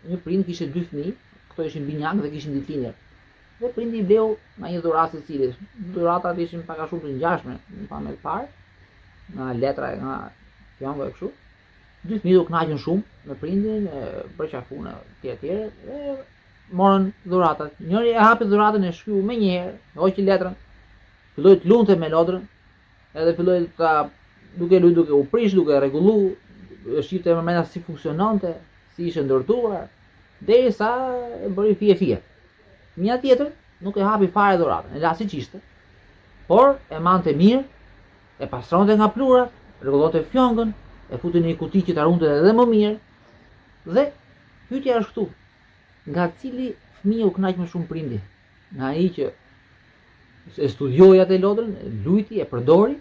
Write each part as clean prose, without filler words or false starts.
një prind kishte 2 fëmijë, këto ishin binjak dhe kishin ditëlindje. Dhe prindi I bleu nga një dhuratë secilit. Dhuratat ishin pak a shumë të ngjashme, pa më parë, nga letra nga fjongo e kështu. 2 fëmijë u kënaqën shumë me prindin, përqafun etj. Dhe morën dhuratat. Njëri e hapi dhuratën e shkryu më njëherë, hoqi letrën, filloi të lunte me lodrën, edhe filloi ta duke u prish, duke rregullu, shifte më menda si funksiononte, si ishte ndërtuar, derisa e bëri fije. Fëmia tjetër nuk e hapi fare dhuratën, e la siç ishte, por e mante mirë, e pastronte nga plurat, rregullonte fjongën, e futi në një kuti që ta runte edhe më mirë. Dhe pyetja është këtu, nga cili fëmijë u kënaq më shumë prindi? Nga ai që e studioi atë lodrën, e lujti, e përdori,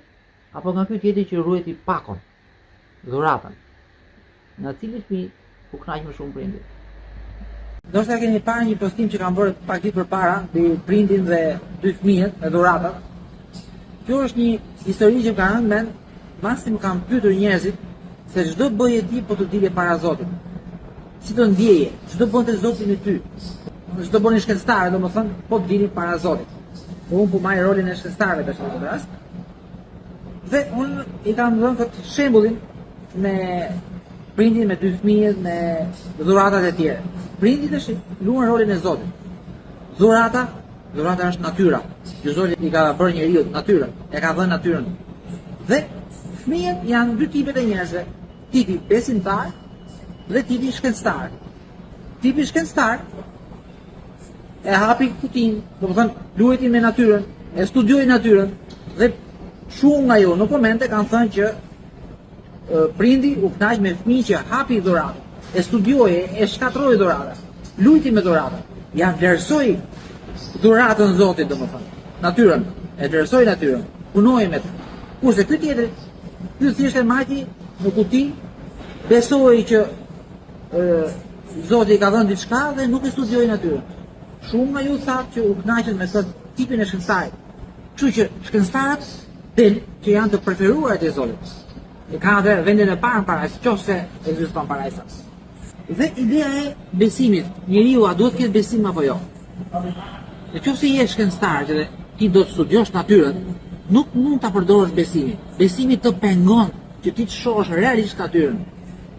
apo nga ky tjetri që ruajti pakon, dhuratën? Nga cili fëmijë u kënaq më shumë prindi? Ndoshta keni parë një postim që kam bërë pak ditë përpara mbi prindin dhe 2 fëmijët e dhuratat. Kjo është një histori që më ka rënë mend, masi më kanë pyetur njerëzit se çdo bëje ti po të dilje para Zotit. Si do ndjeje, çdo bënte Zoti me ty. Çdo bëni shkencëtarë, domethënë, po të dilin para Zotit. Unë po marr rolin e shkencëtarëve tash në këtë rast. Dhe unë I kam dhënë këtë shembullin me prindin me 2 fëmijët me dhuratat e tjera. Prindi tash luan rolin e Zotit. Dhurata është natyra. Që Zoti I ka bërë njeriu natyrën, e ka dhënë natyrën. Dhe fëmijët janë 2 tipet e njerëzve, tipi besimtar dhe tipi shkencëtar. Tipi shkencëtar e hapi kutin, domethënë luajti me natyrën, e studioi natyrën dhe shumë nga jo në komente kanë thënë që prindi u kënaq me fëmijë që hapi dhuratë, e studioi, e shkatroi dhuratën, luajti me dhuratën, ja vlerësoi dhuratën Zotit, domethënë, natyrën, e vlerësoi natyrën, punoi me të. Kurse ky tjetri, ky thjesht e majti në kuti, besoi që Zoti I ka dhënë diçka dhe nuk e studioi natyrën. Shumë nga ju thatë që u kënaqën me këtë tipin e shkencëtarit. Kështu që shkencëtarët del që janë të preferuarit e Zotit. E kanë atë vendin e parë në parajsë, qofse ekziston parajsa. Dhe ideja e besimit, njeriu a duhet të ketë besim apo jo? Nëse je shkencëtar që ti do të studiosh natyrën, nuk mund ta përdorësh besimin. Besimi të pengon që ti të shohësh realisht natyrën.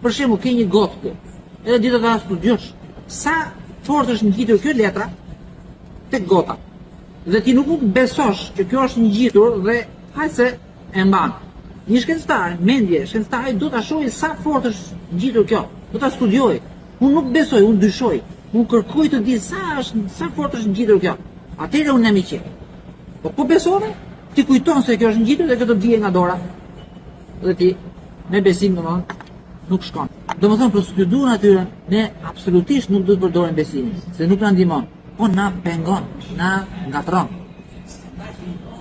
Për shembull, ke një gotë këtu, edhe ditë ta studiosh sa fort është ngjitur kjo letra tek gota. Dhe ti nuk mund të besosh që kjo është ngjitur dhe hajse e mban. Një shkencëtar, mendje, shkencëtari do ta shohë sa fort është ngjitur kjo, do ta studiojë. Unë nuk besoj, unë dyshoj. Unë kërkoj të di sa fort është ngjitur kjo. Atëherë unë jam I qetë. Po besove, ti kujton se kjo është ngjitur dhe kjo do të vijë nga dora. Dhe ti me besim domethënë nuk shkon. Domethënë për studiuar natyrën, ne absolutisht nuk duhet të përdorim besimin, se nuk na ndihmon, po na pengon, na ngatron.